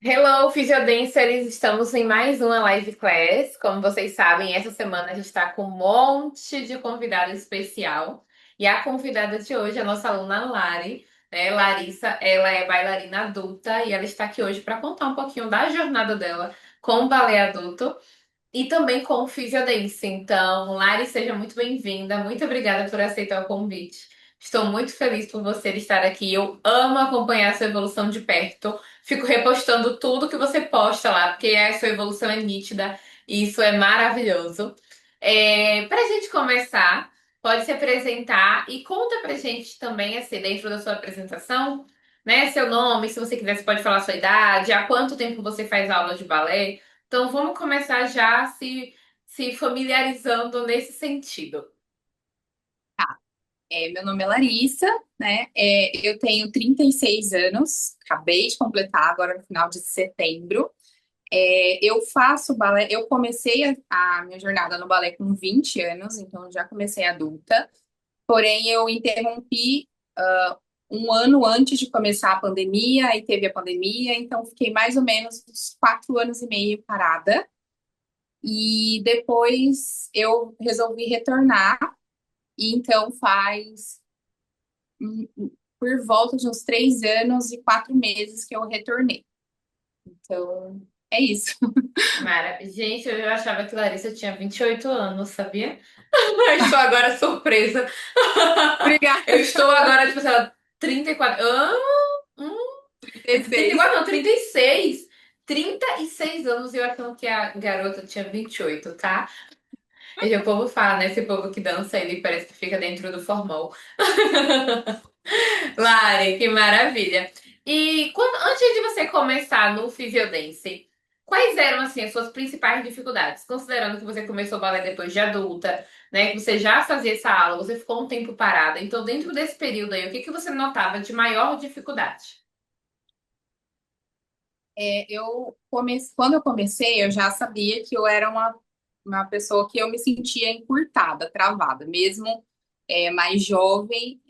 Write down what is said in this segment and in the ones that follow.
Hello, Fisiodancers! Estamos em mais uma live class. Como vocês sabem, essa semana a gente está com um monte de convidado especial. E a convidada de hoje é a nossa aluna Lari, né? Larissa, ela é bailarina adulta e ela está aqui hoje para contar um pouquinho da jornada dela com o balé adulto e também com o Physiodance. Então, Lari, seja muito bem-vinda. Muito obrigada por aceitar o convite. Estou muito feliz por você estar aqui. Eu amo acompanhar a sua evolução de perto. Fico repostando tudo que você posta lá, porque a sua evolução é nítida e isso é maravilhoso. Para a gente começar, pode se apresentar e conta pra gente também, assim, dentro da sua apresentação, né, seu nome, se você quiser, você pode falar a sua idade, há quanto tempo você faz aula de balé. Então vamos começar já se familiarizando nesse sentido. Tá. Meu nome é Larissa, né? Eu tenho 36 anos, acabei de completar agora no final de setembro. Eu faço balé, eu comecei a minha jornada no balé com 20 anos, então já comecei adulta. Porém, eu interrompi um ano antes de começar a pandemia, aí teve a pandemia, então fiquei mais ou menos uns 4 anos e meio parada. E depois eu resolvi retornar, e então faz por volta de uns 3 anos e 4 meses que eu retornei. Então, é isso. Gente, eu achava que Larissa tinha 28 anos, sabia? Eu estou agora surpresa. Eu Obrigada. estou agora, tipo, sei lá, 34. Hum, 16. 34 não, 36. 36 anos e eu achando que a garota tinha 28, tá? E o povo fala, né? Esse povo que dança, ele parece que fica dentro do formol. Lari, que maravilha. E antes de você começar no Physiodance, quais eram assim as suas principais dificuldades? Considerando que você começou balé depois de adulta, né, que você já fazia essa aula, você ficou um tempo parada. Então, dentro desse período aí, o que que você notava de maior dificuldade? Quando eu comecei, eu já sabia que eu era uma pessoa que eu me sentia encurtada, travada, mesmo mais jovem.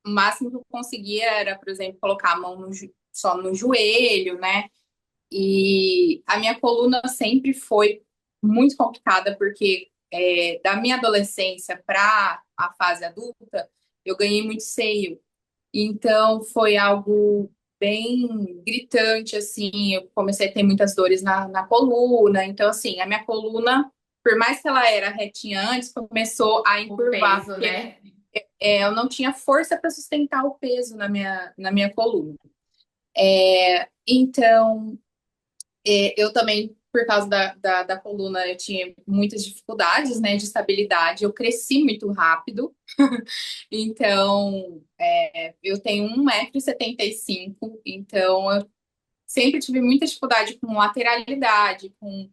O máximo que eu conseguia era, por exemplo, colocar a mão só no joelho, né? E a minha coluna sempre foi muito complicada, porque da minha adolescência para a fase adulta, eu ganhei muito seio. Então foi algo bem gritante, assim. Eu comecei a ter muitas dores na coluna. Então, assim, a minha coluna, por mais que ela era retinha antes, começou a O encurvar, peso, porque né? eu não tinha força para sustentar o peso na minha coluna. Então, eu também, por causa da coluna, eu tinha muitas dificuldades, né, de estabilidade. Eu cresci muito rápido. Então, eu tenho 1,75 m, então eu sempre tive muita dificuldade com lateralidade, com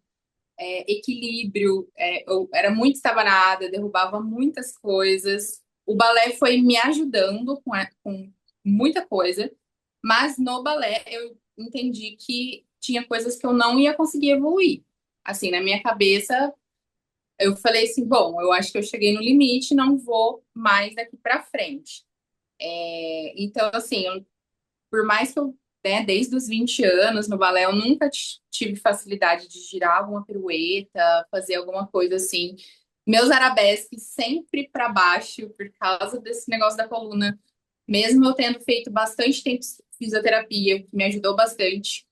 equilíbrio. Eu era muito estabanada, derrubava muitas coisas. O balé foi me ajudando com muita coisa, mas no balé eu entendi que tinha coisas que eu não ia conseguir evoluir. Assim, na minha cabeça, eu falei assim, bom, eu acho que eu cheguei no limite, não vou mais daqui para frente. Então, assim, por mais que eu, né, desde os 20 anos no balé, eu nunca tive facilidade de girar alguma pirueta, fazer alguma coisa assim. Meus arabesques sempre para baixo, por causa desse negócio da coluna. Mesmo eu tendo feito bastante tempo de fisioterapia, que me ajudou bastante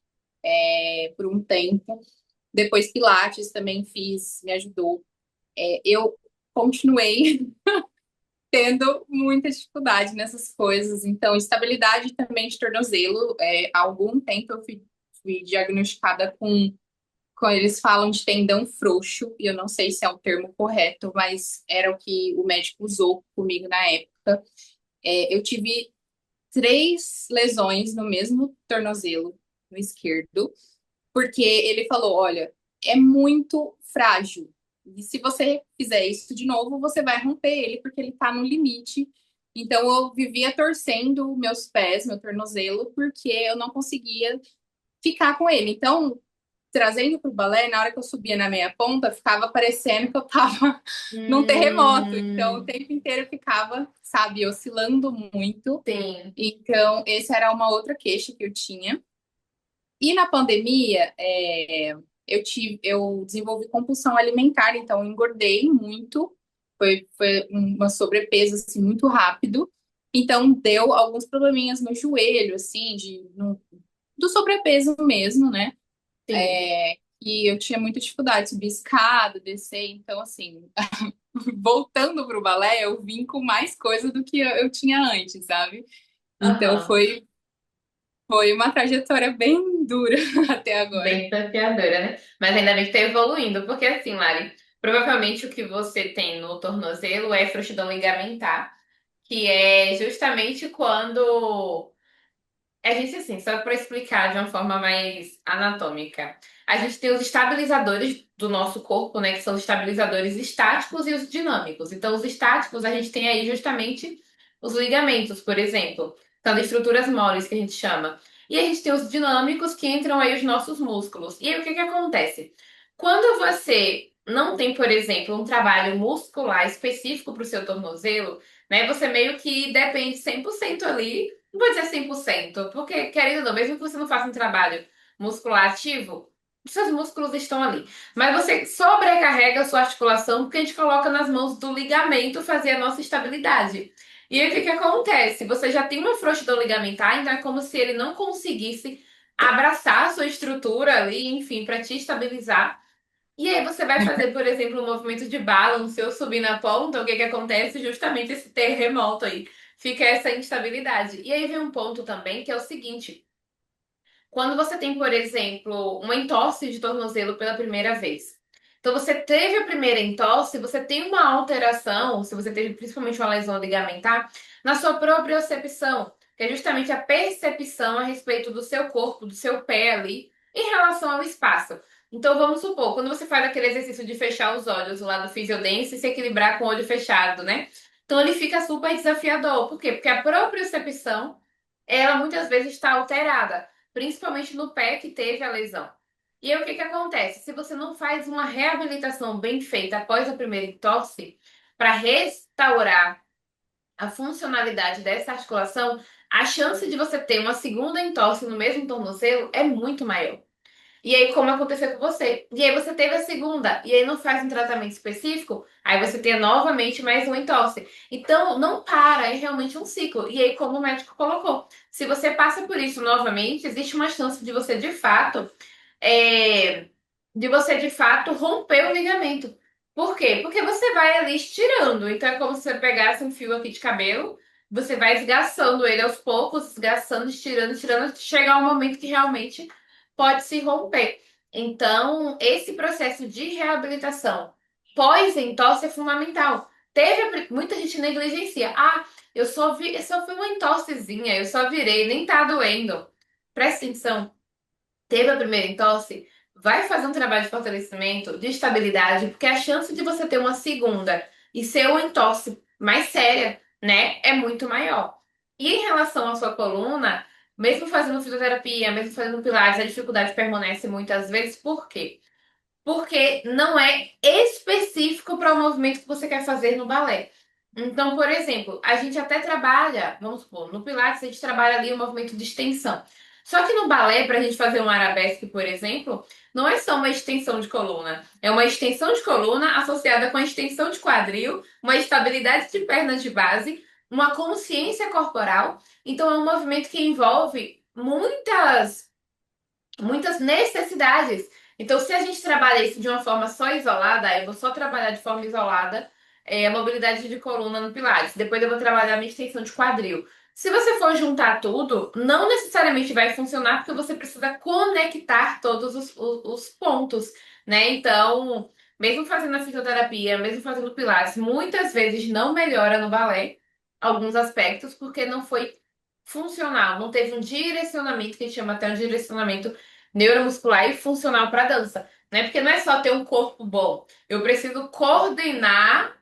por um tempo. Depois Pilates também fiz, me ajudou. Eu continuei tendo muita dificuldade nessas coisas. Então, estabilidade também de tornozelo. Há algum tempo eu fui diagnosticada com eles falam de tendão frouxo, e eu não sei se é o termo correto, mas era o que o médico usou comigo na época. Eu tive 3 lesões no mesmo tornozelo, no esquerdo, porque ele falou: olha, é muito frágil. E se você fizer isso de novo, você vai romper ele, porque ele tá no limite. Então eu vivia torcendo meus pés, meu tornozelo, porque eu não conseguia ficar com ele. Então, trazendo para o balé, na hora que eu subia na meia ponta, ficava parecendo que eu tava num terremoto. Então, o Hum, tempo inteiro eu ficava, sabe, oscilando muito. sim. Então, essa era uma outra queixa que eu tinha. E na pandemia, eu desenvolvi compulsão alimentar, então eu engordei muito, foi uma sobrepeso assim, muito rápido. Então deu alguns probleminhas no joelho, assim, do sobrepeso mesmo, né? Sim. E eu tinha muita dificuldade de subir escada, descer, então assim, voltando pro balé, eu vim com mais coisa do que eu tinha antes, sabe? Então Aham. foi uma trajetória bem dura até agora. Bem desafiadora, né? Mas ainda bem que tá evoluindo, porque assim, Lari, provavelmente o que você tem no tornozelo é frouxidão ligamentar, que é justamente quando a gente, assim, só para explicar de uma forma mais anatômica, a gente tem os estabilizadores do nosso corpo, né, que são os estabilizadores estáticos e os dinâmicos. Então, os estáticos, a gente tem aí justamente os ligamentos, por exemplo, são as estruturas moles que a gente chama. E a gente tem os dinâmicos que entram aí os nossos músculos. E aí, o que que acontece? Quando você não tem, por exemplo, um trabalho muscular específico para o seu tornozelo, né, você meio que depende 100% ali, não vou dizer 100%, porque, querendo ou não, mesmo que você não faça um trabalho muscular ativo, os seus músculos estão ali. Mas você sobrecarrega a sua articulação porque a gente coloca nas mãos do ligamento fazer a nossa estabilidade. E aí o que que acontece? Você já tem uma frouxidão ligamentar, então é como se ele não conseguisse abraçar a sua estrutura ali, enfim, para te estabilizar. E aí você vai fazer, por exemplo, um movimento de balance ou subir na ponta, o que que acontece? Justamente esse terremoto aí. Fica essa instabilidade. E aí vem um ponto também que é o seguinte: quando você tem, por exemplo, uma entorse de tornozelo pela primeira vez. Então você teve a primeira entorse, você tem uma alteração, se você teve principalmente uma lesão ligamentar, na sua propriocepção, que é justamente a percepção a respeito do seu corpo, do seu pé ali, em relação ao espaço. Então vamos supor, quando você faz aquele exercício de fechar os olhos lá do Physiodance e se equilibrar com o olho fechado, né? Então ele fica super desafiador. Por quê? Porque a propriocepção, ela muitas vezes está alterada, principalmente no pé que teve a lesão. E aí o que que acontece? Se você não faz uma reabilitação bem feita após a primeira entorse, para restaurar a funcionalidade dessa articulação, a chance de você ter uma segunda entorse no mesmo tornozelo é muito maior. E aí, como aconteceu com você? E aí você teve a segunda, e aí não faz um tratamento específico, aí você tem novamente mais uma entorse. Então, não para, é realmente um ciclo. E aí, como o médico colocou, se você passa por isso novamente, existe uma chance é, de você de fato romper o ligamento. Por quê? Porque você vai ali estirando. Então, é como se você pegasse um fio aqui de cabelo, você vai esgaçando ele aos poucos, esgaçando, estirando, estirando, até chegar um momento que realmente pode se romper. Então, esse processo de reabilitação pós-entorse é fundamental. Muita gente negligencia. Ah, eu só fui uma entorsezinha, eu só virei, nem tá doendo. Presta atenção. Teve a primeira entorse, vai fazer um trabalho de fortalecimento, de estabilidade, porque a chance de você ter uma segunda e ser uma entorse mais séria, né, é muito maior. E em relação à sua coluna, mesmo fazendo fisioterapia, mesmo fazendo pilates, a dificuldade permanece muitas vezes, por quê? Porque não é específico para o movimento que você quer fazer no balé. Então, por exemplo, a gente até trabalha, vamos supor, no Pilates a gente trabalha ali o movimento de extensão. Só que no balé, para a gente fazer um arabesque, por exemplo, não é só uma extensão de coluna. É uma extensão de coluna associada com a extensão de quadril, uma estabilidade de pernas de base, uma consciência corporal. Então, é um movimento que envolve muitas necessidades. Então, se a gente trabalha isso de uma forma só isolada, eu vou só trabalhar de forma isolada a mobilidade de coluna no Pilates. Depois eu vou trabalhar a minha extensão de quadril. Se você for juntar tudo, não necessariamente vai funcionar, porque você precisa conectar todos os pontos, né? Então, mesmo fazendo a fisioterapia, mesmo fazendo Pilates, muitas vezes não melhora no balé alguns aspectos, porque não foi funcional, não teve um direcionamento, que a gente chama até um direcionamento neuromuscular e funcional para dança, né? Porque não é só ter um corpo bom, eu preciso coordenar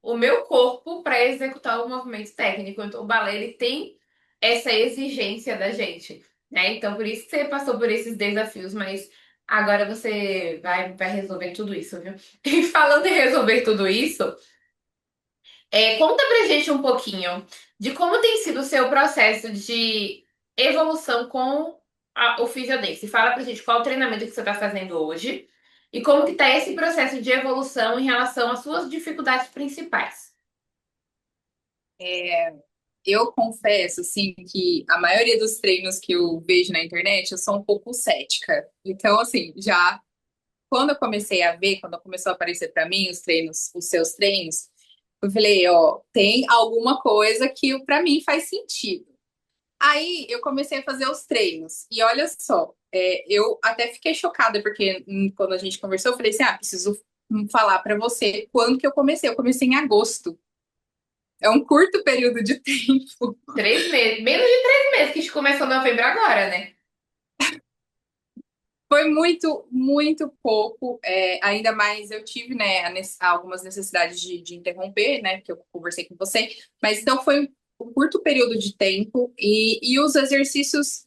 o meu corpo para executar o movimento técnico. Então, o balé ele tem essa exigência da gente, né? Então, por isso que você passou por esses desafios, mas agora você vai resolver tudo isso, viu? E falando em resolver tudo isso, conta pra gente um pouquinho de como tem sido o seu processo de evolução com o Physiodays. Fala pra gente qual o treinamento que você está fazendo hoje e como que tá esse processo de evolução em relação às suas dificuldades principais. Eu confesso, assim, que a maioria dos treinos que eu vejo na internet, eu sou um pouco cética. Então, assim, já quando eu comecei a ver, quando começou a aparecer para mim os treinos, os seus treinos, eu falei, ó, tem alguma coisa que para mim faz sentido. Aí eu comecei a fazer os treinos. E olha só, eu até fiquei chocada, porque quando a gente conversou, eu falei assim: ah, preciso falar para você quando que eu comecei. Eu comecei em agosto. É um curto período de tempo. 3 meses, menos de 3 meses que começou novembro agora, né? Foi muito, muito pouco. Ainda mais eu tive, né, algumas necessidades de interromper, né, que eu conversei com você. Mas então foi um curto período de tempo e os exercícios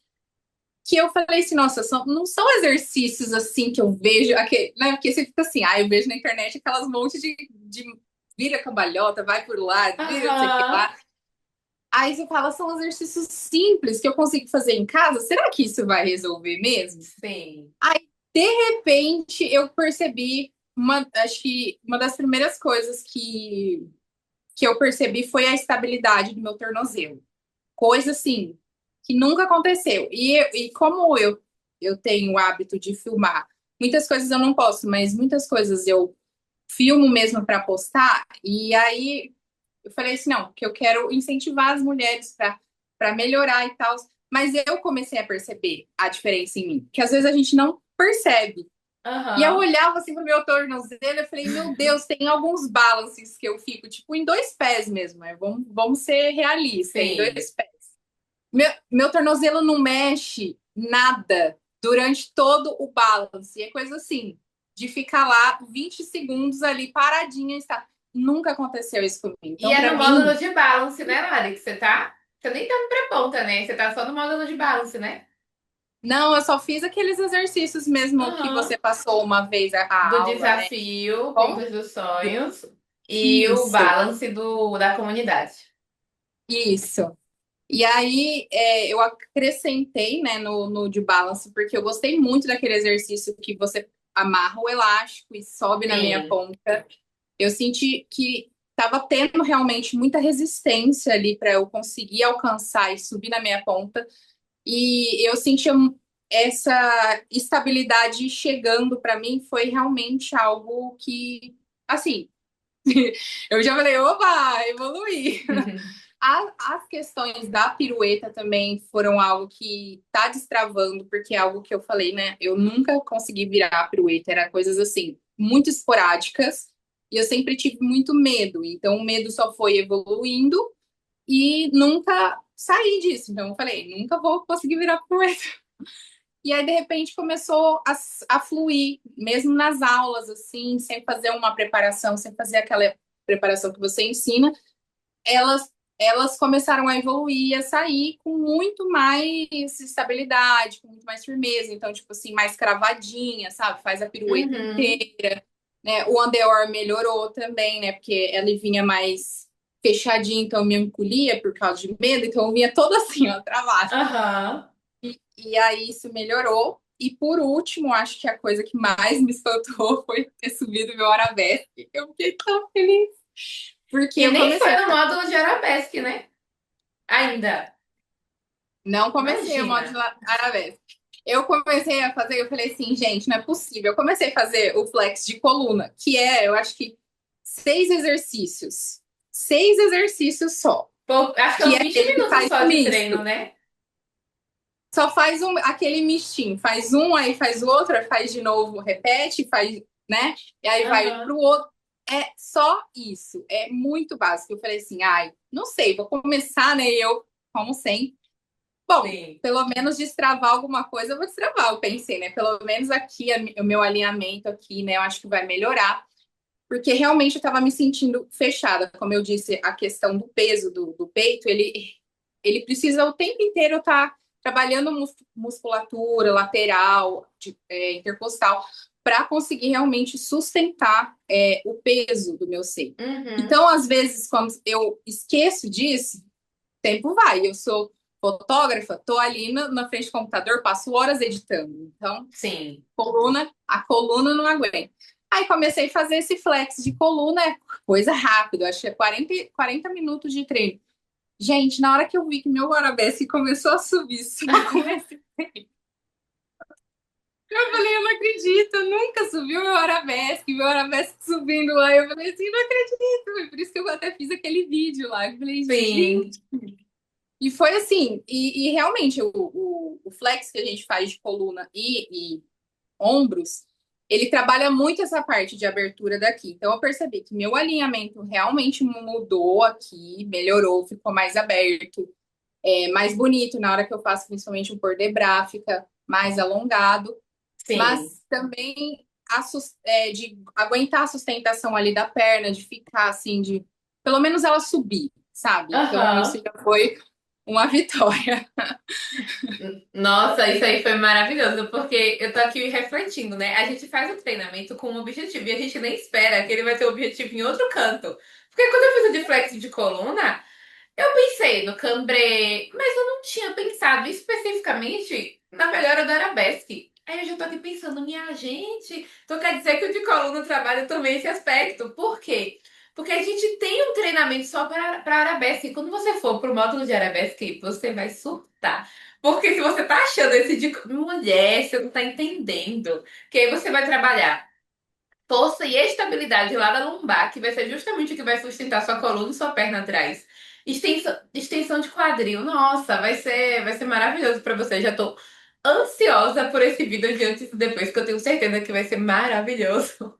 que eu falei assim, nossa, não são exercícios assim que eu vejo, né? Porque você fica assim, eu vejo na internet aquelas montes de vira cambalhota, vai por lá, vira não sei o que Aham, lá. Aí você fala, são exercícios simples que eu consigo fazer em casa, será que isso vai resolver mesmo? sim. Aí, de repente, eu percebi acho que uma das primeiras coisas que eu percebi foi a estabilidade do meu tornozelo. Coisa assim, que nunca aconteceu. E como eu tenho o hábito de filmar, muitas coisas eu não posso, mas muitas coisas eu filmo mesmo para postar. E aí eu falei assim: não, que eu quero incentivar as mulheres para melhorar e tal. Mas eu comecei a perceber a diferença em mim, que às vezes a gente não percebe. E eu Aham, olhava assim pro meu tornozelo e falei, meu Deus, tem alguns balances que eu fico, tipo, em dois pés mesmo. Vamos ser realistas, em sim. dois pés. Meu tornozelo não mexe nada durante todo o balance. É coisa assim, de ficar lá 20 segundos ali paradinha. Está. Nunca aconteceu isso comigo. E Então, é para no módulo mim, de balance, né, Lari, que você tá? Você nem tá no pré-ponta, né? Você tá só no módulo de balance, né? não, eu só fiz aqueles exercícios mesmo que Aham. você passou uma vez a Do aula, né? desafio, Com Pontos dos Sonhos e o isso, balance da comunidade. isso. E aí eu acrescentei, né, no de balance, porque eu gostei muito daquele exercício que você amarra o elástico e sobe na minha Sim. ponta. Eu senti que estava tendo realmente muita resistência ali para eu conseguir alcançar e subir na minha ponta. E eu sentia essa estabilidade chegando para mim, foi realmente algo que, assim, eu já falei, opa, evoluí. As questões da pirueta também foram algo que tá destravando, porque é algo que eu falei, né? Eu nunca consegui virar a pirueta, era coisas assim, muito esporádicas, e eu sempre tive muito medo. Então, o medo só foi evoluindo e nunca saí disso. Então, eu falei, nunca vou conseguir virar pirueta. E aí, de repente, começou a fluir, mesmo nas aulas, assim, sem fazer uma preparação, sem fazer aquela preparação que você ensina elas, elas começaram a evoluir e a sair com muito mais estabilidade, com muito mais firmeza. Então, tipo assim, mais cravadinha, sabe? Faz a pirueta Uhum. inteira, né? O andeor melhorou também, né? Porque ela vinha mais fechadinha, então eu me encolhia por causa de medo, então eu vinha toda assim, ó, travada. Aham. E aí isso melhorou. E por último, acho que a coisa que mais me espantou foi ter subido meu arabesque. Eu fiquei tão feliz. Porque Que eu nem foi comecei no módulo de arabesque, né? Ainda. Não comecei o modo Imagina. de arabesque. Eu comecei a fazer, eu falei assim, gente, não é possível. Eu comecei a fazer o flex de coluna, que é, eu acho que 6 exercícios. 6 exercícios só. Pô, acho que é Que uns é 20 ele que minutos faz só um de treino, misto. né? Só faz aquele mistinho. Faz um, aí faz o outro, aí faz de novo, repete, faz, né? E aí vai Aham. pro outro. É só isso. É muito básico. Eu falei assim, ai, não sei, vou começar, né? Eu, como sempre. Bom, Sim. pelo menos destravar alguma coisa, eu vou destravar, eu pensei, né? Pelo menos aqui, o meu alinhamento aqui, né? Eu acho que vai melhorar, porque realmente eu estava me sentindo fechada. Como eu disse, a questão do peso do peito, ele precisa o tempo inteiro estar trabalhando musculatura lateral, intercostal, para conseguir realmente sustentar o peso do meu seio. Uhum. Então, às vezes, quando eu esqueço disso, o tempo vai. Eu sou fotógrafa, tô ali na frente do computador, passo horas editando. Então, Sim. a coluna não aguenta. Aí comecei a fazer esse flex de coluna, coisa rápida, acho que é 40 minutos de treino. Gente, na hora que eu vi que meu arabesque começou a subir só com esse, eu falei, eu não acredito, nunca subiu meu arabesque subindo lá. Eu falei assim, não acredito. Foi por isso que eu até fiz aquele vídeo lá. Eu falei, gente. Sim. E foi assim, e realmente o flex que a gente faz de coluna e ombros, ele trabalha muito essa parte de abertura daqui. Então eu percebi que meu alinhamento realmente mudou aqui, melhorou, ficou mais aberto, mais bonito na hora que eu faço principalmente o pôr de bras, fica mais alongado, Sim. mas também de aguentar a sustentação ali da perna, de ficar assim, de pelo menos ela subir, sabe? Então isso Aham. já foi uma vitória. Nossa, isso aí foi maravilhoso, porque eu tô aqui refletindo, né? A gente faz o treinamento com um objetivo e a gente nem espera que ele vai ter objetivo em outro canto. Porque quando eu fiz o de flex de coluna, eu pensei no cambré, mas eu não tinha pensado especificamente na melhora do arabesque. Aí eu já tô aqui pensando, minha gente, então quer dizer que o de coluna trabalha também esse aspecto. Por quê? Porque a gente tem um treinamento só para arabesque. E quando você for pro módulo de arabesque, você vai surtar. Porque se você tá achando esse de mulher, você não tá entendendo. Que aí você vai trabalhar força e estabilidade lá da lombar, que vai ser justamente o que vai sustentar sua coluna e sua perna atrás. Extensão de quadril, nossa, vai ser maravilhoso para você. Já tô ansiosa por esse vídeo de antes e depois, que eu tenho certeza que vai ser maravilhoso.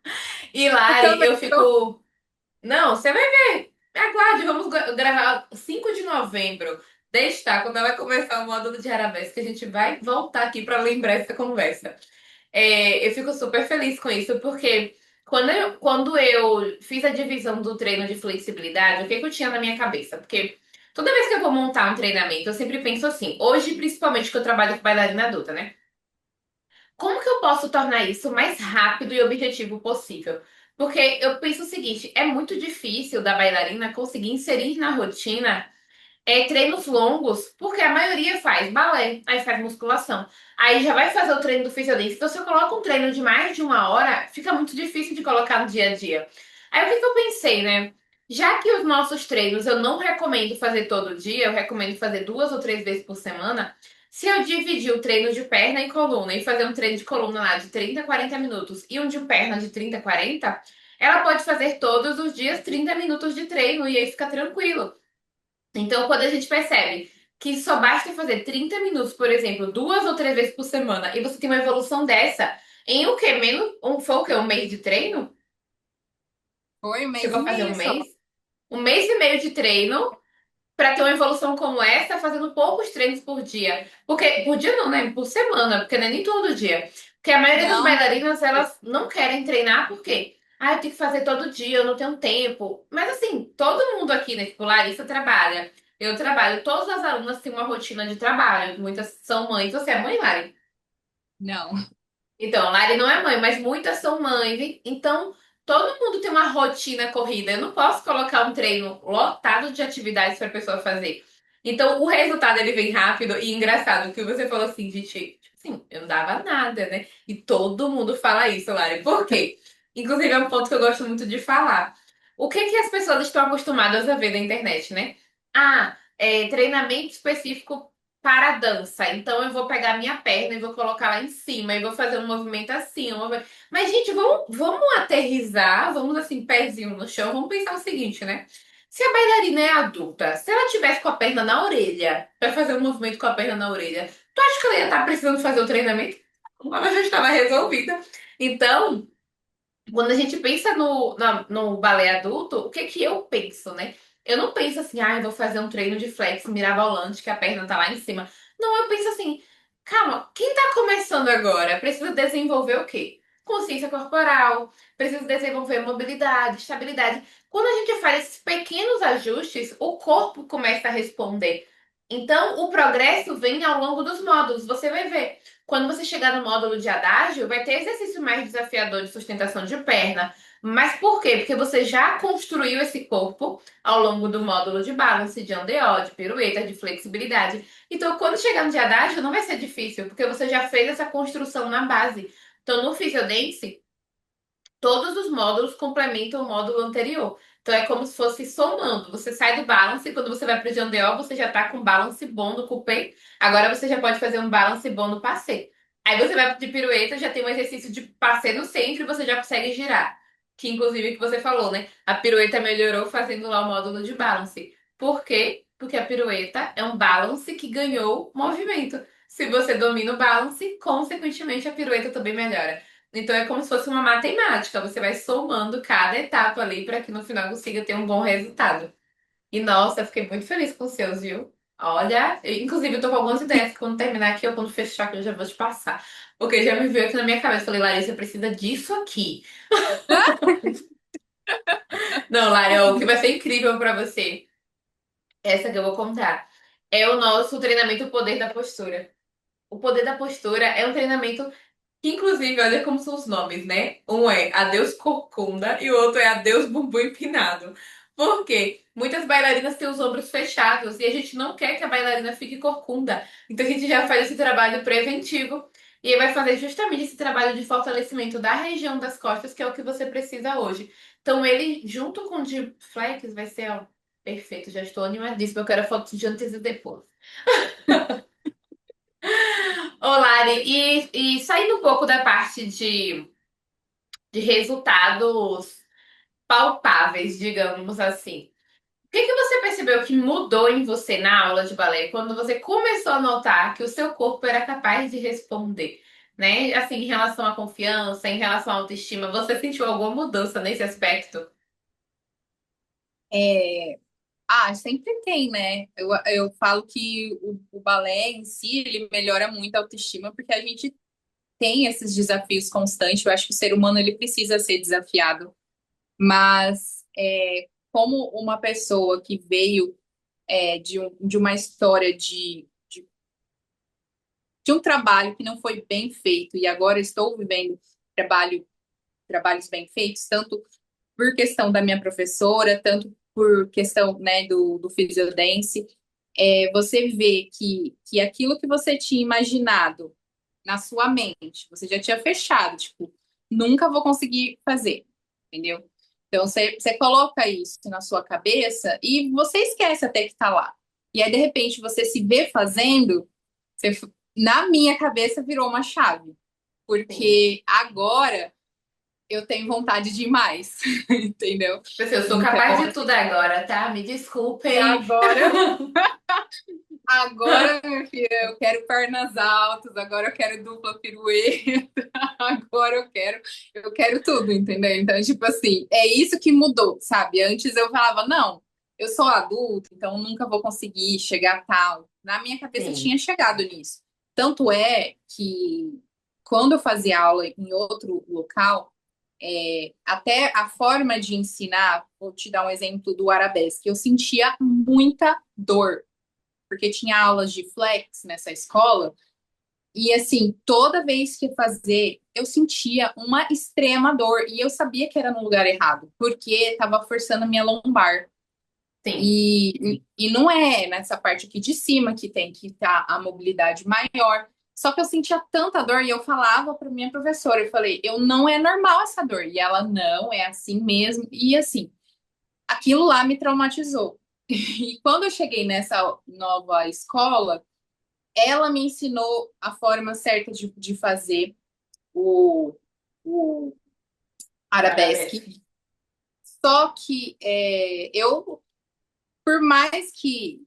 E Eu Lari, também eu tô. fico. Não, você vai ver. Aguarde, vamos gravar 5 de novembro. Deixa, quando vai começar o módulo de arabesque, a gente vai voltar aqui para lembrar essa conversa. Eu fico super feliz com isso, porque quando eu fiz a divisão do treino de flexibilidade, o que que eu tinha na minha cabeça? Porque toda vez que eu vou montar um treinamento, eu sempre penso assim, hoje, principalmente que eu trabalho com bailarina adulta, né? Como que eu posso tornar isso o mais rápido e objetivo possível? Porque eu penso o seguinte, é muito difícil da bailarina conseguir inserir na rotina treinos longos, porque a maioria faz balé, aí faz musculação. Aí já vai fazer o treino do fisiologista. Então, se eu coloco um treino de mais de uma hora, fica muito difícil de colocar no dia a dia. Aí o que que eu pensei, né? Já que os nossos treinos eu não recomendo fazer todo dia, eu recomendo fazer 2 ou 3 vezes por semana. Se eu dividir o treino de perna e coluna e fazer um treino de coluna lá de 30 a 40 minutos e um de perna de 30 a 40, ela pode fazer todos os dias 30 minutos de treino e aí fica tranquilo. Então, quando a gente percebe que só basta fazer 30 minutos, por exemplo, 2 ou 3 vezes por semana, e você tem uma evolução dessa, em o quê? Foi o quê? Um mês de treino? Foi um mês Chegou e a fazer meio um só. mês? Um mês e meio de treino para ter uma evolução como essa, fazendo poucos treinos por dia. Porque, por dia não, né? Por semana, porque não é nem todo dia. Porque a maioria das Não, bailarinas, elas não querem treinar, por quê? Ah, eu tenho que fazer todo dia, eu não tenho tempo. Mas assim, todo mundo aqui, né? Tipo, Larissa trabalha, eu trabalho, todas as alunas têm uma rotina de trabalho. Muitas são mães. Você é mãe, Lari? não. Então, Lari não é mãe, mas muitas são mães. Então, todo mundo tem uma rotina corrida. Eu não posso colocar um treino lotado de atividades para a pessoa fazer. Então, o resultado ele vem rápido e engraçado, que você falou assim, gente, tipo assim, eu não dava nada, né? E todo mundo fala isso, Lari. Por quê? Inclusive, é um ponto que eu gosto muito de falar. O que que as pessoas estão acostumadas a ver na internet, né? Ah, treinamento específico para a dança. Então eu vou pegar minha perna e vou colocar lá em cima e vou fazer um movimento assim. Mas, gente, vamos aterrizar, vamos assim, pezinho no chão, vamos pensar o seguinte, né? Se a bailarina é adulta, se ela tivesse com a perna na orelha, para fazer um movimento com a perna na orelha, tu acha que ela ia estar precisando fazer o treinamento? Ela já estava resolvida. Então, quando a gente pensa no balé adulto, o que que eu penso, né? Eu não penso assim, ah, eu vou fazer um treino de flex mirabolante que a perna tá lá em cima. Não, eu penso assim, calma, quem tá começando agora precisa desenvolver o quê? Consciência corporal, precisa desenvolver mobilidade, estabilidade. Quando a gente faz esses pequenos ajustes, o corpo começa a responder. Então, o progresso vem ao longo dos módulos. Você vai ver. Quando você chegar no módulo de adágio, vai ter exercício mais desafiador de sustentação de perna, Mas por quê? Porque você já construiu esse corpo ao longo do módulo de balance, de andeó, de pirueta, de flexibilidade. Então, quando chegar no dia da não vai ser difícil, porque você já fez essa construção na base. Então, no Physiodance, todos os módulos complementam o módulo anterior. Então é como se fosse somando. Você sai do balance e quando você vai para o Jandeol, você já está com balance bom no coupé. Agora você já pode fazer um balance bom no passé. Aí você vai de pirueta, já tem um exercício de passé no centro e você já consegue girar. Que inclusive que você falou, né? A pirueta melhorou fazendo lá o módulo de balance. Por quê? Porque a pirueta é um balance que ganhou movimento. Se você domina o balance, consequentemente a pirueta também melhora. Então é como se fosse uma matemática, você vai somando cada etapa ali para que no final consiga ter um bom resultado. E nossa, eu fiquei muito feliz com os seus, viu? Olha, inclusive eu tô com algumas ideias que quando terminar aqui ou quando fechar aqui eu já vou te passar. Porque já me veio aqui na minha cabeça, falei, Larissa, precisa disso aqui. Não, Lara, o que vai ser incrível para você, essa que eu vou contar, é o nosso treinamento Poder da Postura. O Poder da Postura é um treinamento. Inclusive, olha como são os nomes, né? Um é Adeus Corcunda e o outro é Adeus Bumbum Empinado. Por quê? Muitas bailarinas têm os ombros fechados e a gente não quer que a bailarina fique corcunda. Então a gente já faz esse trabalho preventivo e aí vai fazer justamente esse trabalho de fortalecimento da região das costas, que é o que você precisa hoje. Então ele, junto com o de flex, vai ser, ó, perfeito. Já estou animadíssima. Eu quero fotos de antes e depois. Ô, Lari, e saindo um pouco da parte de resultados palpáveis, digamos assim. O que que você percebeu que mudou em você na aula de balé quando você começou a notar que o seu corpo era capaz de responder, né? Assim, em relação à confiança, em relação à autoestima, você sentiu alguma mudança nesse aspecto? É, sempre tem, né? Eu falo que o balé em si, ele melhora muito a autoestima, porque a gente tem esses desafios constantes. Eu acho que o ser humano, ele precisa ser desafiado. Mas, como uma pessoa que veio de uma história de um trabalho que não foi bem feito, e agora estou vivendo trabalhos bem feitos, tanto por questão da minha professora, tanto por questão, né, do Physiodance, você vê que aquilo que você tinha imaginado na sua mente, você já tinha fechado, tipo, nunca vou conseguir fazer, entendeu? Então você coloca isso na sua cabeça e você esquece até que tá lá. E aí, de repente, você se vê fazendo, você- na minha cabeça virou uma chave, Sim. porque agora eu tenho vontade de ir mais, entendeu? Tipo assim, eu sou capaz Então, de tudo agora, tá? Me e desculpem. agora, minha filha, eu quero pernas altas, agora eu quero dupla pirueta, agora eu quero tudo, entendeu? Então, tipo assim, é isso que mudou, sabe? Antes eu falava, não, eu sou adulta, então nunca vou conseguir chegar a tal. Na minha cabeça eu Sim. tinha chegado nisso. Tanto é que quando eu fazia aula em outro local, até a forma de ensinar, vou te dar um exemplo do arabesque, eu sentia muita dor, porque tinha aulas de flex nessa escola, e assim, toda vez que ia fazer, eu sentia uma extrema dor, e eu sabia que era no lugar errado, porque estava forçando a minha lombar. Sim. E não é nessa parte aqui de cima que tem que estar a mobilidade maior. Só que eu sentia tanta dor e eu falava para minha professora, eu falei, eu não é normal essa dor. E ela, não, é assim mesmo. E assim, aquilo lá me traumatizou. E quando eu cheguei nessa nova escola, ela me ensinou a forma certa de fazer o, o O arabesque. arabesque. Só que eu, por mais que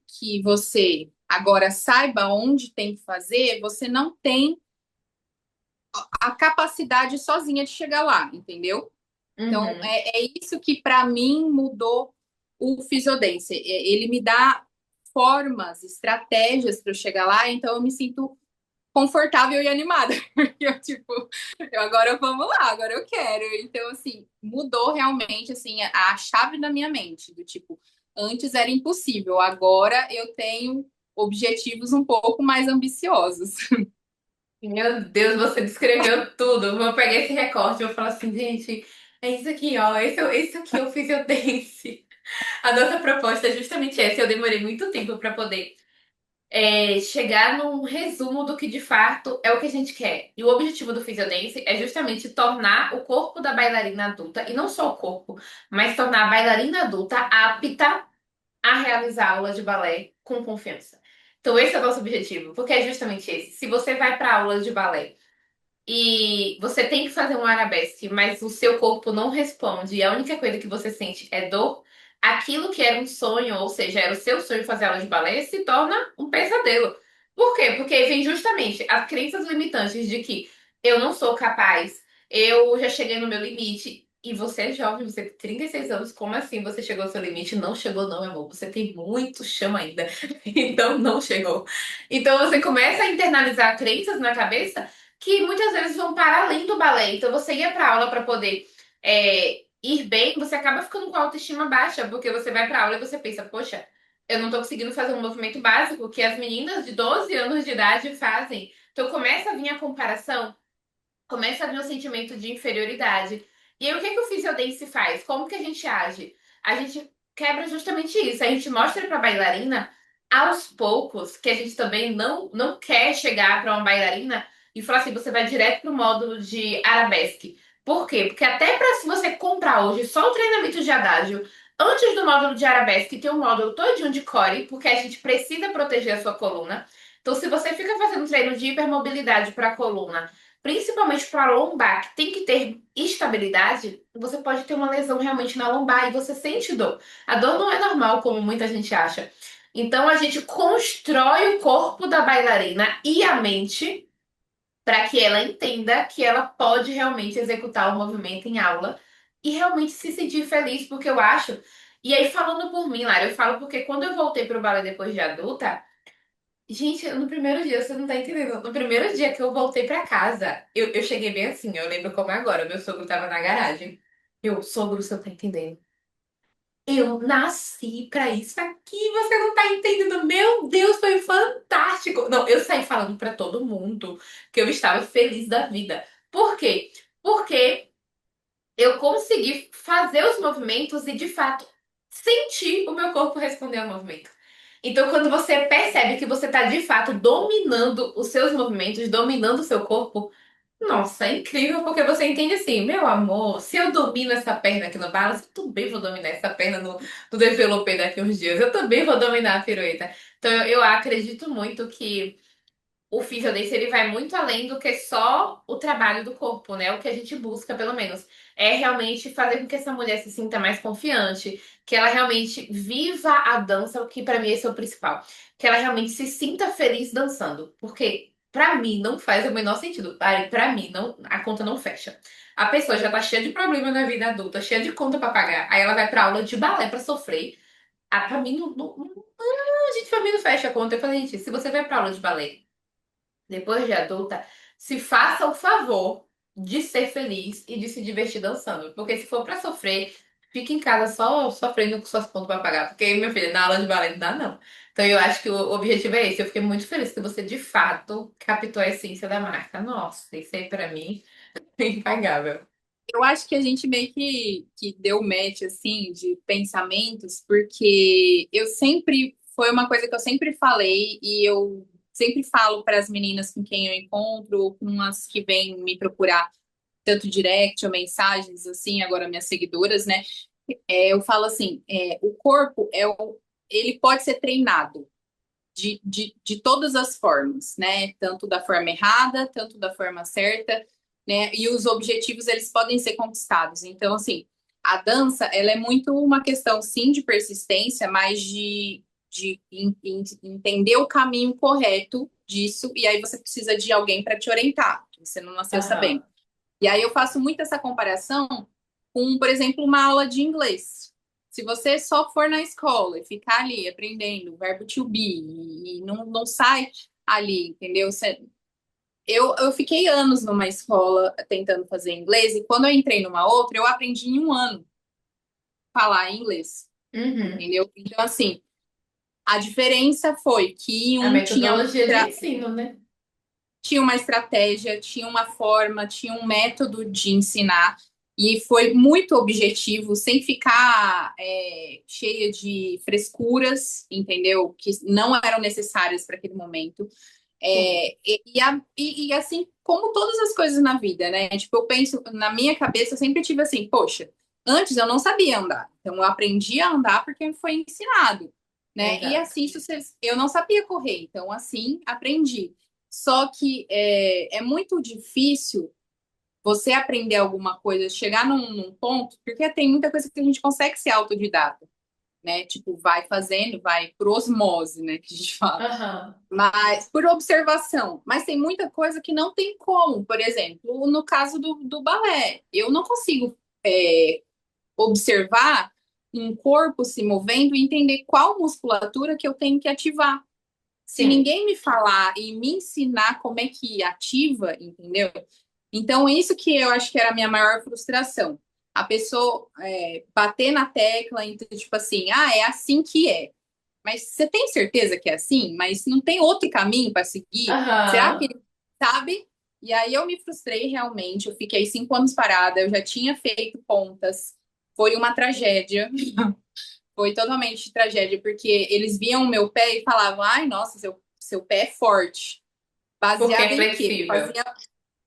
você agora saiba onde tem que fazer, você não tem a capacidade sozinha de chegar lá, entendeu? Então, Uhum. é isso que para mim mudou o Physiodance. Ele me dá formas, estratégias para eu chegar lá, então eu me sinto confortável e animada. Porque eu, tipo, agora vamos lá, agora eu quero. Então, assim, mudou realmente assim a chave da minha mente, do tipo, antes era impossível, agora eu tenho objetivos um pouco mais ambiciosos. Meu Deus, você descreveu tudo. Vou pegar esse recorte e vou falar assim, gente. É isso aqui, ó. Esse aqui é o Physiodance. A nossa proposta é justamente essa. Eu demorei muito tempo para poder chegar num resumo do que de fato é o que a gente quer. E o objetivo do Physiodance é justamente tornar o corpo da bailarina adulta, e não só o corpo, mas tornar a bailarina adulta apta a realizar aula de balé com confiança. Então, esse é o nosso objetivo, porque é justamente esse. Se você vai para aula de balé e você tem que fazer um arabesque, mas o seu corpo não responde, e a única coisa que você sente é dor, aquilo que era um sonho, ou seja, era o seu sonho fazer aula de balé, se torna um pesadelo. Por quê? Porque vem justamente as crenças limitantes de que eu não sou capaz, eu já cheguei no meu limite. E você é jovem, você tem 36 anos, como assim você chegou ao seu limite? Não chegou, não, meu amor. Você tem muito chão ainda. Então não chegou. Então você começa a internalizar crenças na cabeça que muitas vezes vão para além do balé. Então, você ia para aula para poder ir bem, você acaba ficando com a autoestima baixa, porque você vai para aula e você pensa, poxa, eu não estou conseguindo fazer um movimento básico que as meninas de 12 anos de idade fazem. Então, começa a vir a comparação, começa a vir o sentimento de inferioridade. E aí, o que que o Physiodance faz? Como que a gente age? A gente quebra justamente isso. A gente mostra para a bailarina, aos poucos, que a gente também não quer chegar para uma bailarina e falar assim, você vai direto pro módulo de arabesque. Por quê? Porque até para se você comprar hoje só o treinamento de adágio, antes do módulo de arabesque, tem um módulo todinho de core, porque a gente precisa proteger a sua coluna. Então, se você fica fazendo treino de hipermobilidade para a coluna, principalmente para lombar, que tem que ter estabilidade, você pode ter uma lesão realmente na lombar e você sente dor. A dor não é normal, como muita gente acha. Então a gente constrói o corpo da bailarina e a mente para que ela entenda que ela pode realmente executar o movimento em aula e realmente se sentir feliz, porque eu acho. E aí, falando por mim, Lara, eu falo porque quando eu voltei pro balé depois de adulta, gente, no primeiro dia, você não tá entendendo. No primeiro dia que eu voltei pra casa, eu cheguei bem assim, eu lembro como é agora. Meu sogro tava na garagem. Eu, sogro, você não tá entendendo. Eu nasci pra isso aqui, você não tá entendendo. Meu Deus, foi fantástico. Não, eu saí falando pra todo mundo que eu estava feliz da vida. Por quê? Porque eu consegui fazer os movimentos e, de fato, sentir o meu corpo responder ao movimento. Então, quando você percebe que você está, de fato, dominando os seus movimentos, dominando o seu corpo, nossa, é incrível, porque você entende assim, meu amor, se eu domino essa perna aqui no balance, eu também vou dominar essa perna no développé daqui uns dias, eu também vou dominar a pirueta. Então, eu acredito muito que o Physiodance ele vai muito além do que só o trabalho do corpo, né? O que a gente busca, pelo menos, é realmente fazer com que essa mulher se sinta mais confiante, que ela realmente viva a dança, o que pra mim esse é o principal, que ela realmente se sinta feliz dançando, porque pra mim não faz o menor sentido. Pra mim não, a conta não fecha. A pessoa já tá cheia de problema na vida adulta, cheia de conta pra pagar, aí ela vai pra aula de balé pra sofrer. Ah, pra mim gente, pra mim não fecha a conta. Eu falei, gente, se você vai pra aula de balé depois de adulta, se faça o favor de ser feliz e de se divertir dançando. Porque se for pra sofrer, fique em casa só sofrendo com suas contas pra pagar. Porque, meu filho, na aula de balé não dá, não. Então eu acho que o objetivo é esse. Eu fiquei muito feliz que você, de fato, captou a essência da marca. Nossa, isso aí pra mim é impagável. Eu acho que a gente meio que deu match, assim, de pensamentos, porque eu sempre, foi uma coisa que eu sempre falei e eu sempre falo para as meninas com quem eu encontro, ou com as que vêm me procurar, tanto direct ou mensagens, assim, agora minhas seguidoras, né? Eu falo assim, o corpo, ele pode ser treinado de todas as formas, né? Tanto da forma errada, tanto da forma certa, né? E os objetivos, eles podem ser conquistados. Então, assim, a dança, ela é muito uma questão, sim, de persistência, mas de entender o caminho correto disso, e aí você precisa de alguém para te orientar, que você não nasceu Aham. sabendo. E aí eu faço muito essa comparação com, por exemplo, uma aula de inglês. Se você só for na escola e ficar ali aprendendo o verbo to be e não sai ali, entendeu? Eu fiquei anos numa escola tentando fazer inglês e quando eu entrei numa outra, eu aprendi em um ano falar inglês, Uhum. entendeu? Então, assim, a diferença foi que A um metodologia de ensino, né? tinha uma estratégia, tinha uma forma, tinha um método de ensinar. E foi muito objetivo, sem ficar cheia de frescuras, entendeu? Que não eram necessárias para aquele momento. Sim. E assim, como todas as coisas na vida, né? Tipo, eu penso, na minha cabeça, eu sempre tive assim, poxa, antes eu não sabia andar. Então eu aprendi a andar porque foi ensinado, né? E Exato. assim, eu não sabia correr, então assim, aprendi. Só que é muito difícil você aprender alguma coisa, chegar num ponto, porque tem muita coisa que a gente consegue ser autodidata, né? Tipo, vai fazendo, vai por osmose, né? Que a gente fala. Aham. Mas por observação. Mas tem muita coisa que não tem como. Por exemplo, no caso do balé, eu não consigo observar um corpo se movendo e entender qual musculatura que eu tenho que ativar. Se Sim. ninguém me falar e me ensinar como é que ativa, entendeu? Então, isso que eu acho que era a minha maior frustração. A pessoa bater na tecla, então, tipo assim, ah, é assim que é. Mas você tem certeza que é assim? Mas não tem outro caminho para seguir? Será que Aham. ele sabe? E aí eu me frustrei realmente. Eu fiquei 5 anos parada, eu já tinha feito pontas. Foi uma tragédia. Foi totalmente tragédia, porque eles viam o meu pé e falavam: ai, nossa, seu pé é forte. Porque Baseado é em quê? flexível.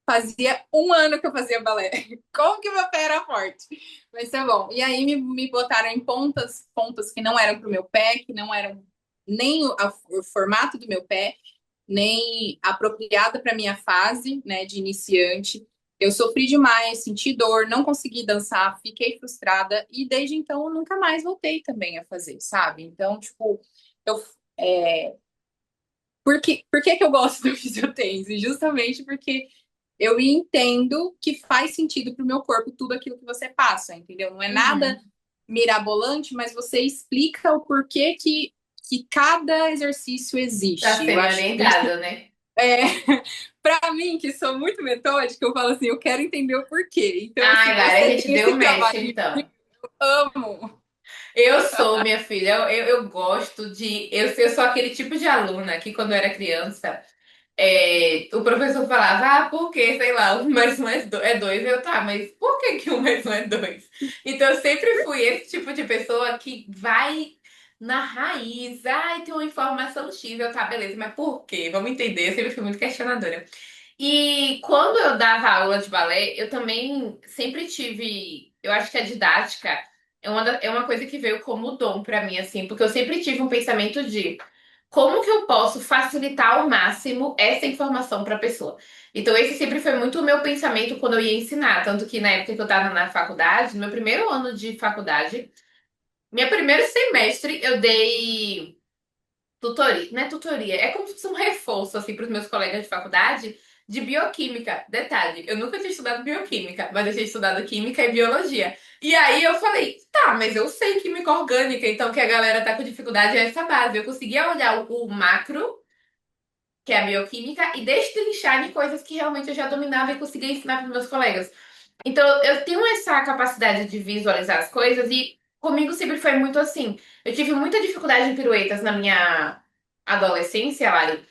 Fazia um ano que eu fazia balé. Como que meu pé era forte? Mas tá bom. E aí me botaram em pontas que não eram pro meu pé, que não eram nem o formato do meu pé, nem apropriada para minha fase, né, de iniciante. Eu sofri demais, senti dor, não consegui dançar, fiquei frustrada e desde então eu nunca mais voltei também a fazer, sabe? Então, tipo, eu por que eu gosto do fisiotense? Justamente porque eu entendo que faz sentido para o meu corpo tudo aquilo que você passa, entendeu? Não é nada Uhum. mirabolante, mas você explica o porquê que cada exercício Tá existe. Eu sendo acho que isso orientado, né? é, para mim, que sou muito metódica, eu falo assim, eu quero entender o porquê. Então, Ai, assim, Lara, a você gente tem deu esse match, trabalho, então. eu amo. Eu sou, minha filha, eu gosto de. Eu sou aquele tipo de aluna que, quando eu era criança, o professor falava, ah, por que, sei lá, um mais um é dois. Eu, tá, mas por que que um mais um é dois? Então, eu sempre fui esse tipo de pessoa que vai na raiz. Ai, tem uma informação X. Eu, tá, beleza, mas por quê? Vamos entender. Eu sempre fui muito questionadora. E quando eu dava aula de balé, eu também sempre tive. Eu acho que a didática é uma coisa que veio como dom pra mim, assim, porque eu sempre tive um pensamento de como que eu posso facilitar ao máximo essa informação para a pessoa. Então, esse sempre foi muito o meu pensamento quando eu ia ensinar. Tanto que na época que eu estava na faculdade, no meu primeiro ano de faculdade, meu primeiro semestre, eu dei tutoria, não é tutoria, é como se fosse um reforço assim para os meus colegas de faculdade de bioquímica. Detalhe, eu nunca tinha estudado bioquímica, mas eu tinha estudado química e biologia. E aí eu falei, tá, mas eu sei química orgânica, então que a galera tá com dificuldade é essa base. Eu conseguia olhar o macro, que é a bioquímica, e destrinchar de coisas que realmente eu já dominava e conseguia ensinar para os meus colegas. Então eu tenho essa capacidade de visualizar as coisas e comigo sempre foi muito assim. Eu tive muita dificuldade em piruetas na minha adolescência, Lari,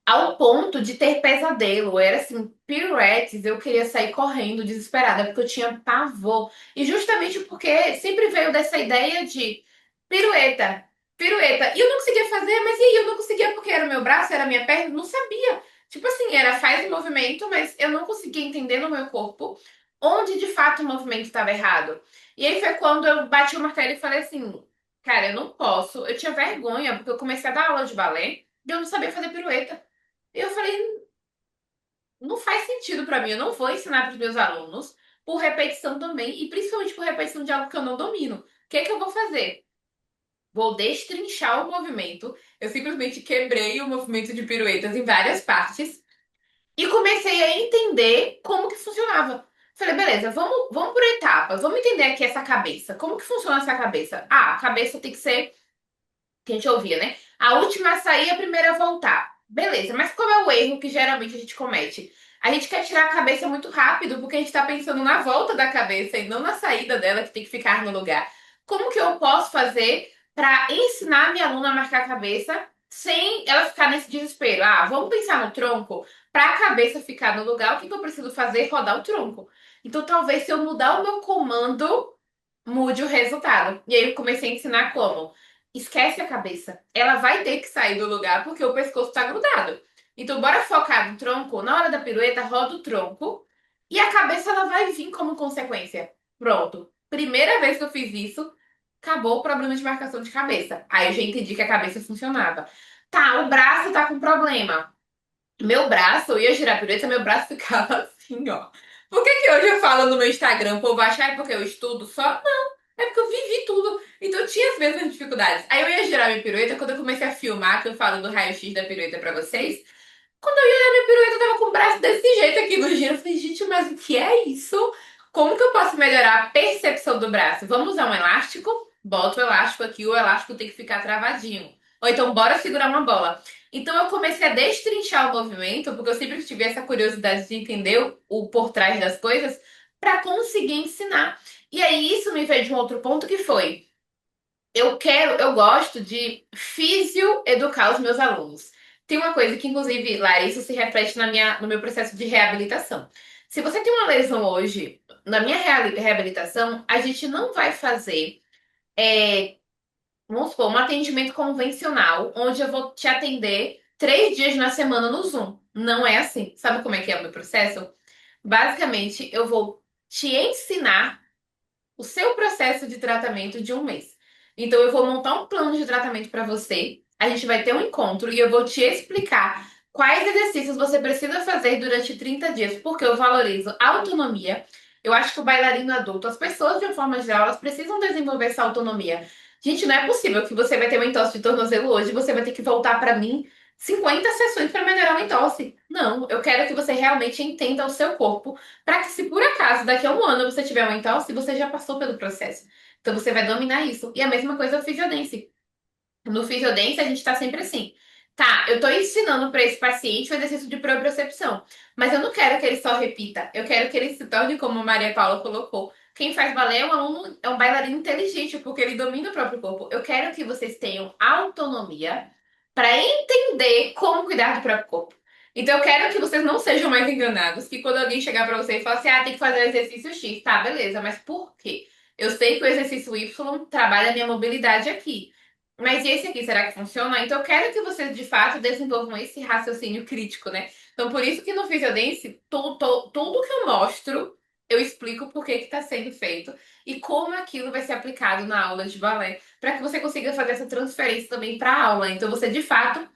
ao ponto de ter pesadelo. Era assim, piruetes, eu queria sair correndo desesperada, porque eu tinha pavor. E justamente porque sempre veio dessa ideia de pirueta, pirueta. E eu não conseguia fazer, mas e aí? Eu não conseguia porque era o meu braço, era a minha perna, não sabia. Tipo assim, era faz o movimento, mas eu não conseguia entender no meu corpo onde de fato o movimento estava errado. E aí foi quando eu bati o martelo e falei assim, cara, eu não posso. Eu tinha vergonha, porque eu comecei a dar aula de balé e eu não sabia fazer pirueta. E eu falei, não faz sentido pra mim, eu não vou ensinar para os meus alunos por repetição também, e principalmente por repetição de algo que eu não domino. O que é que eu vou fazer? Vou destrinchar o movimento. Eu simplesmente quebrei o movimento de piruetas em várias partes e comecei a entender como que funcionava. Falei, beleza, vamos por etapas, vamos entender aqui essa cabeça. Como que funciona essa cabeça? Ah, a cabeça tem que ser que a gente ouvia, né? A última a sair, a primeira a voltar. Beleza, mas qual é o erro que geralmente a gente comete? A gente quer tirar a cabeça muito rápido porque a gente tá pensando na volta da cabeça e não na saída dela, que tem que ficar no lugar. Como que eu posso fazer para ensinar a minha aluna a marcar a cabeça sem ela ficar nesse desespero. Ah, vamos pensar no tronco? Para a cabeça ficar no lugar, o que que eu preciso fazer? Rodar o tronco. Então, talvez se eu mudar o meu comando, mude o resultado. E aí eu comecei a ensinar como. Esquece a cabeça. Ela vai ter que sair do lugar porque o pescoço tá grudado. Então, bora focar no tronco. Na hora da pirueta, roda o tronco e a cabeça ela vai vir como consequência. Pronto. Primeira vez que eu fiz isso, acabou o problema de marcação de cabeça. Aí eu já entendi que a cabeça funcionava. Tá, o braço tá com problema. Meu braço, eu ia girar a pirueta, meu braço ficava assim, ó. Por que que hoje eu falo no meu Instagram, o povo acha, é porque eu estudo só? Não, é porque eu vivi tudo. Então eu tinha as mesmas dificuldades. Aí eu ia girar minha pirueta, quando eu comecei a filmar, que eu falo do raio-x da pirueta pra vocês, quando eu ia olhar minha pirueta, eu tava com o braço desse jeito aqui no giro. Eu falei, gente, mas o que é isso? Como que eu posso melhorar a percepção do braço? Vamos usar um elástico? Bota o elástico aqui, o elástico tem que ficar travadinho. Ou então, bora segurar uma bola. Então, eu comecei a destrinchar o movimento, porque eu sempre tive essa curiosidade de entender o por trás das coisas, para conseguir ensinar. E aí, isso me veio de um outro ponto que foi eu gosto de fisio-educar os meus alunos. Tem uma coisa que, inclusive, Larissa, se reflete no meu processo de reabilitação. Se você tem uma lesão hoje, na minha reabilitação, a gente não vai fazer, é, vamos supor, um atendimento convencional, onde eu vou te atender 3 dias na semana no Zoom. Não é assim. Sabe como é que é o meu processo? Basicamente, eu vou te ensinar o seu processo de tratamento de um mês. Então, eu vou montar um plano de tratamento para você. A gente vai ter um encontro e eu vou te explicar quais exercícios você precisa fazer durante 30 dias, porque eu valorizo a autonomia. Eu acho que o bailarino adulto, as pessoas de uma forma geral, elas precisam desenvolver essa autonomia. Gente, não é possível que você vai ter uma entorse de tornozelo hoje e você vai ter que voltar para mim 50 sessões para melhorar uma entorse. Não, eu quero que você realmente entenda o seu corpo para que, se por acaso daqui a um ano você tiver uma entorse, você já passou pelo processo. Então você vai dominar isso. E a mesma coisa o fisiodense. No fisiodense, a gente tá sempre assim. Tá, eu tô ensinando para esse paciente o exercício de propriocepção, mas eu não quero que ele só repita. Eu quero que ele se torne, como a Maria Paula colocou. Quem faz balé é um aluno, é um bailarino inteligente, porque ele domina o próprio corpo. Eu quero que vocês tenham autonomia para entender como cuidar do próprio corpo. Então eu quero que vocês não sejam mais enganados, que quando alguém chegar para você e falar assim, ah, tem que fazer o exercício X, tá, beleza, mas por quê? Eu sei que o exercício Y trabalha a minha mobilidade aqui. Mas e esse aqui, será que funciona? Então eu quero que vocês de fato desenvolvam esse raciocínio crítico, né? Então por isso que no Physiodance, tudo que eu mostro, eu explico por que está sendo feito e como aquilo vai ser aplicado na aula de balé, para que você consiga fazer essa transferência também para a aula. Então você de fato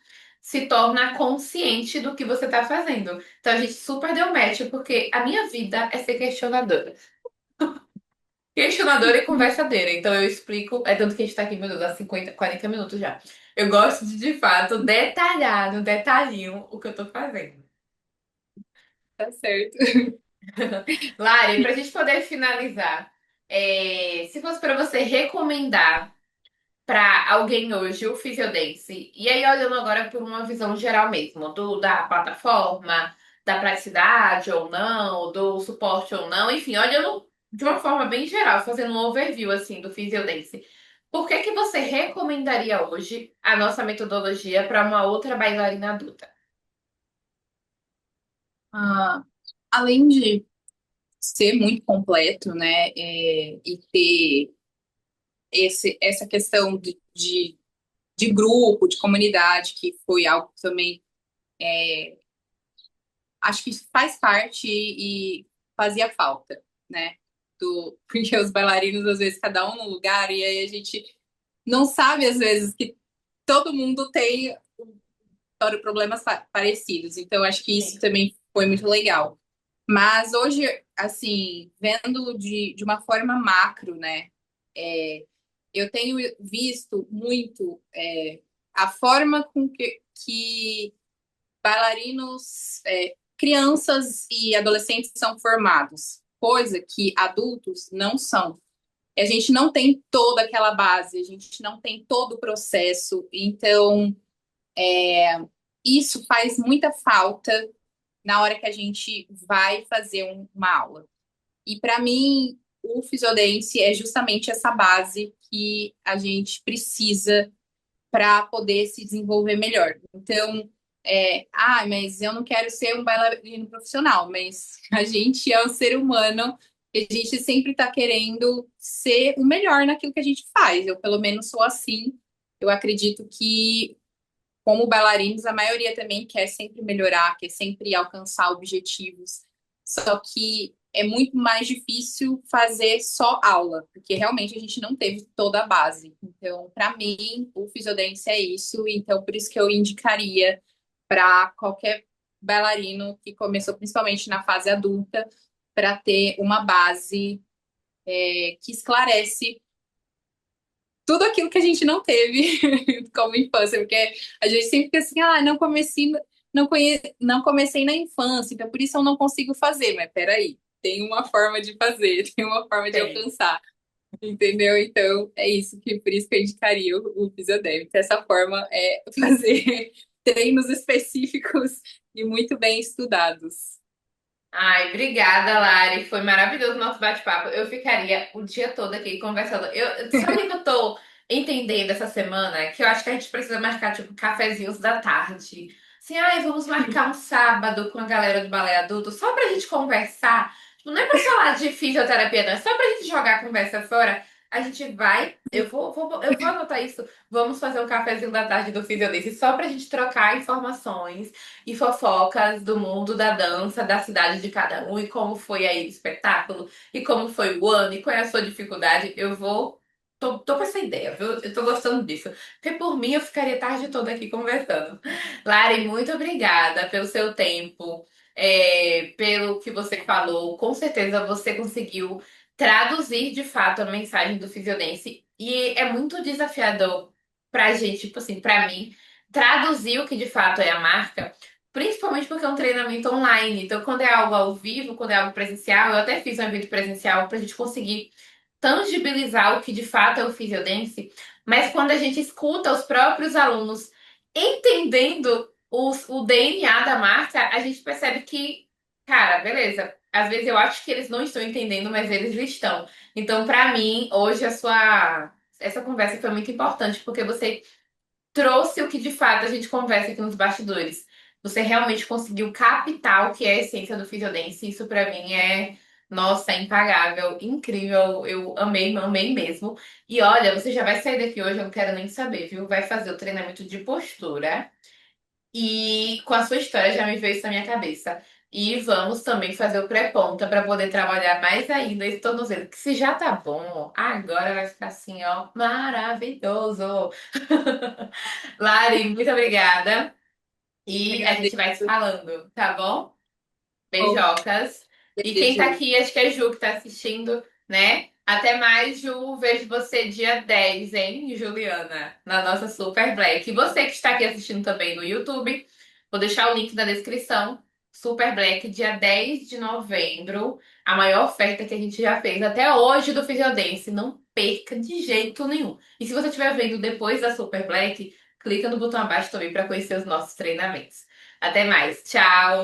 se torna consciente do que você está fazendo. Então a gente super deu match, porque a minha vida é ser questionadora. Questionadora e conversadeira. Então eu explico. É tanto que a gente tá aqui, meu Deus, há 50, 40 minutos já. Eu gosto de fato, detalhar no detalhinho o que eu tô fazendo. Tá certo. Lari, pra gente poder finalizar, se fosse pra você recomendar pra alguém hoje o Physiodance, e aí olhando agora por uma visão geral mesmo, da plataforma, da praticidade ou não, do suporte ou não, enfim, olhando de uma forma bem geral, fazendo um overview assim do Physiodance. Por que que você recomendaria hoje a nossa metodologia para uma outra bailarina adulta? Ah, além de ser muito completo, né, e ter essa questão de grupo, de comunidade, que foi algo que também acho que faz parte e fazia falta, né? Porque os bailarinos, às vezes, cada um num lugar, e aí a gente não sabe, às vezes, que todo mundo tem problemas parecidos. Então, acho que isso Sim. também foi muito legal. Mas hoje, assim, vendo de uma forma macro, né? Eu tenho visto muito a forma com que bailarinos, crianças e adolescentes são formados, coisa que adultos não são. E a gente não tem toda aquela base, a gente não tem todo o processo, então isso faz muita falta na hora que a gente vai fazer uma aula. E para mim, o Physiodance é justamente essa base que a gente precisa para poder se desenvolver melhor. Então, mas eu não quero ser um bailarino profissional, mas a gente é um ser humano e a gente sempre está querendo ser o melhor naquilo que a gente faz. Eu, pelo menos, sou assim. Eu acredito que, como bailarinos, a maioria também quer sempre melhorar, quer sempre alcançar objetivos. Só que é muito mais difícil fazer só aula, porque realmente a gente não teve toda a base. Então, para mim, o Fisiodance é isso. Então, por isso que eu indicaria para qualquer bailarino que começou principalmente na fase adulta, para ter uma base que esclarece tudo aquilo que a gente não teve como infância, porque a gente sempre fica assim, não comecei na infância, então por isso eu não consigo fazer, mas peraí, tem uma forma de fazer, tem uma forma de Tem. alcançar, entendeu? Então é isso que por isso que eu indicaria o Fisiodem. Essa forma é fazer treinos específicos e muito bem estudados. Ai, obrigada, Lari. Foi maravilhoso o nosso bate-papo. Eu ficaria o dia todo aqui conversando. Sabe o que eu tô entendendo essa semana? Que eu acho que a gente precisa marcar, tipo, cafezinhos da tarde. Assim, ai, vamos marcar um sábado com a galera do balé adulto, só pra gente conversar. Tipo, não é pra falar de fisioterapia, não. É só pra gente jogar a conversa fora. A gente vai. Eu vou anotar isso. Vamos fazer um cafezinho da tarde do Fisiodese só pra gente trocar informações e fofocas do mundo da dança, da cidade de cada um, e como foi aí o espetáculo, e como foi o ano, e qual é a sua dificuldade. Eu vou. Tô com essa ideia, viu? Eu tô gostando disso. Porque por mim eu ficaria a tarde toda aqui conversando. Lari, muito obrigada pelo seu tempo, pelo que você falou. Com certeza você conseguiu traduzir de fato a mensagem do Fisiodense. E é muito desafiador pra gente, tipo assim, pra mim, traduzir o que de fato é a marca. Principalmente porque é um treinamento online. Então, quando é algo ao vivo, quando é algo presencial, eu até fiz um evento presencial para a gente conseguir tangibilizar o que de fato é o Physiodance. Mas quando a gente escuta os próprios alunos entendendo o DNA da marca, a gente percebe que, cara, beleza. Às vezes eu acho que eles não estão entendendo, mas eles estão. Então, para mim, hoje essa conversa foi muito importante, porque você trouxe o que de fato a gente conversa aqui nos bastidores. Você realmente conseguiu captar o que é a essência do Physiodance. Isso pra mim é, nossa, é impagável, incrível. Eu amei, amei mesmo. E olha, você já vai sair daqui hoje, eu não quero nem saber, viu? Vai fazer o treinamento de postura. E com a sua história já me veio isso na minha cabeça. E vamos também fazer o pré-ponta para poder trabalhar mais ainda esse tornozelo. Que se já tá bom, agora vai ficar assim, ó, maravilhoso. Lari, muito obrigada. E a gente vai se Agradeço. falando, tá bom? Bom, Beijocas. E quem tá beijo. aqui, acho que é Ju que tá assistindo, né? Até mais, Ju. Vejo você dia 10, hein, Juliana? Na nossa Super Black. E você que está aqui assistindo também no YouTube, vou deixar o link na descrição. Super Black, dia 10 de novembro. A maior oferta que a gente já fez até hoje do Fisiodance. Não perca de jeito nenhum. E se você estiver vendo depois da Super Black, clica no botão abaixo também para conhecer os nossos treinamentos. Até mais. Tchau!